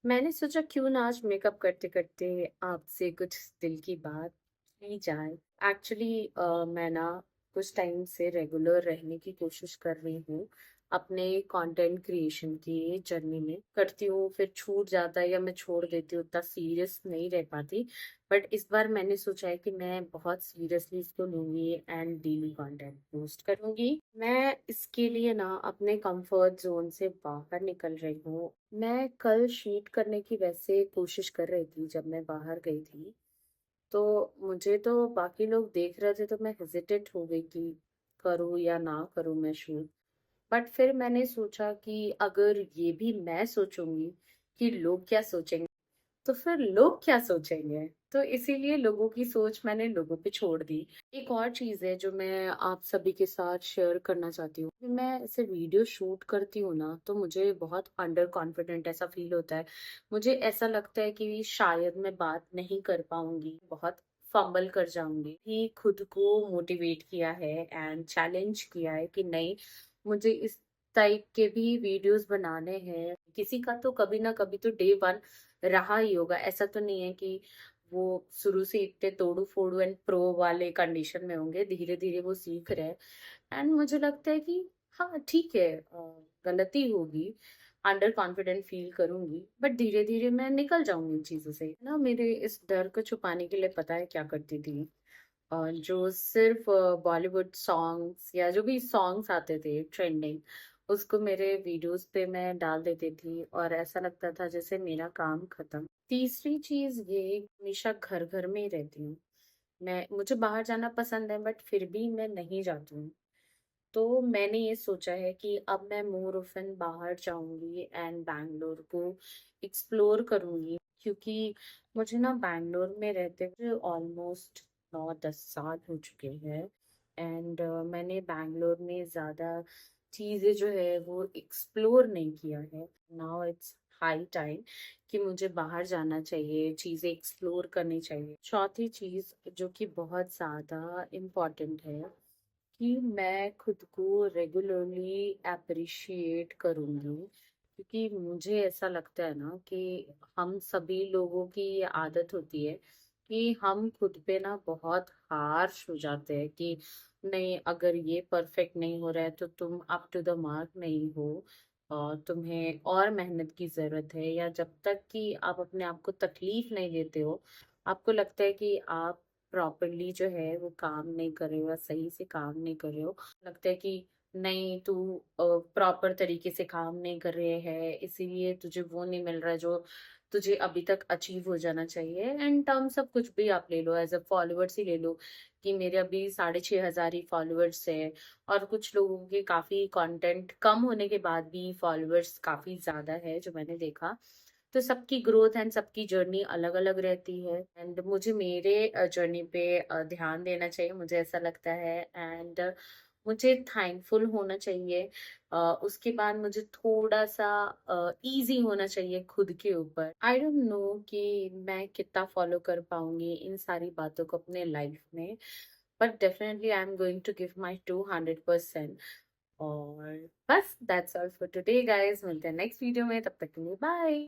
मैंने सोचा क्यों ना आज मेकअप करते करते आपसे कुछ दिल की बात की जाए। एक्चुअली मैं ना कुछ टाइम से रेगुलर रहने की कोशिश कर रही हूँ अपने कंटेंट क्रिएशन की जर्नी में। करती हूँ फिर छूट जाता है या मैं छोड़ देती हूँ, उतना सीरियस नहीं रह पाती। बट इस बार मैंने सोचा है कि मैं बहुत सीरियसली इसको लूंगी एंड डेली कंटेंट पोस्ट करूंगी। मैं इसके लिए ना अपने कंफर्ट जोन से बाहर निकल रही हूँ। मैं कल शूट करने की वैसे कोशिश कर रही थी जब मैं बाहर गई थी। तो मुझे तो बाकी लोग देख रहे थे तो मैं हेजिटेट हो गई कि करूँ या ना करूँ मैं शूट। बट फिर मैंने सोचा कि अगर ये भी मैं सोचूंगी कि लोग क्या सोचेंगे, तो फिर लोग क्या सोचेंगे। तो इसीलिए लोगों की सोच मैंने लोगों पे छोड़ दी। एक और चीज है जो मैं आप सभी के साथ शेयर करना चाहती हूँ। मैं ऐसे वीडियो शूट करती हूँ ना तो मुझे बहुत अंडर कॉन्फिडेंट ऐसा फील होता है। मुझे ऐसा लगता है कि शायद मैं बात नहीं कर पाऊंगी, बहुत फंबल कर जाऊंगी। ही खुद को मोटिवेट किया है एंड चैलेंज किया है कि नहीं, मुझे इस टाइप के भी वीडियोस बनाने हैं। किसी का तो कभी ना कभी तो डे वन रहा ही होगा। ऐसा तो नहीं है कि वो शुरू से इतने तोड़ू फोड़ू एंड प्रो वाले कंडीशन में होंगे। धीरे धीरे वो सीख रहे हैं एंड मुझे लगता है कि हाँ ठीक है, गलती होगी, अंडर कॉन्फिडेंट फील करूंगी, बट धीरे धीरे मैं निकल जाऊंगी इन चीजों से ना। मेरे इस डर को छुपाने के लिए पता है क्या करती थी? जो सिर्फ बॉलीवुड सॉन्ग्स या जो भी सॉन्ग्स आते थे ट्रेंडिंग, उसको मेरे वीडियोस पे मैं डाल देती थी और ऐसा लगता था जैसे मेरा काम खत्म। तीसरी चीज ये, हमेशा घर घर में ही रहती हूँ। मैं मुझे बाहर जाना पसंद है बट फिर भी मैं नहीं जाती हूँ। तो मैंने ये सोचा है कि अब मैं मोर ऑफन बाहर जाऊंगी एंड बैंगलोर को एक्सप्लोर करूंगी। क्योंकि मुझे ना बैंगलोर में रहते हुए ऑलमोस्ट 9-10 साल हो चुके हैं एंड मैंने बैंगलोर में ज़्यादा चीज़ें जो है वो एक्सप्लोर नहीं किया है। नाउ इट्स हाई टाइम कि मुझे बाहर जाना चाहिए, चीज़ें एक्सप्लोर करनी चाहिए। चौथी चीज़ जो कि बहुत ज़्यादा इम्पोर्टेंट है कि मैं खुद को रेगुलरली अप्रिशिएट करूंगी। क्योंकि मुझे ऐसा लगता है ना कि हम सभी लोगों की ये आदत होती है कि हम खुद पे ना बहुत हार्श हो जाते हैं कि नहीं, अगर ये परफेक्ट नहीं हो रहा है तो तुम अप टू द मार्क नहीं हो और तुम्हें और मेहनत की जरूरत है। या जब तक कि आप अपने आप को तकलीफ नहीं देते हो, आपको लगता है कि आप प्रॉपरली जो है वो काम नहीं कर रहे हो या सही से काम नहीं कर रहे हो, लगता है कि नहीं तू प्रॉपर तरीके से काम नहीं कर रहे हैं इसीलिए तुझे वो नहीं मिल रहा है जो तुझे अभी तक अचीव हो जाना चाहिए। एंड टर्म्स सब कुछ भी आप ले लो, एज अ फॉलोअर्स ही ले लो कि मेरे अभी 6,500 ही फॉलोअर्स है और कुछ लोगों के काफी कंटेंट कम होने के बाद भी फॉलोअर्स काफी ज्यादा है जो मैंने देखा। तो सबकी ग्रोथ एंड सबकी जर्नी अलग अलग रहती है एंड मुझे मेरे जर्नी पे ध्यान देना चाहिए, मुझे ऐसा लगता है। एंड मुझे थैंकफुल होना चाहिए। उसके बाद मुझे थोड़ा सा इजी होना चाहिए खुद के ऊपर। आई डोंट नो कि मैं कितना फॉलो कर पाऊंगी इन सारी बातों को अपने लाइफ में, but definitely I am going to give my 200%। और बस that's all for today guys, मिलते हैं नेक्स्ट वीडियो में, तब तक के लिए बाय।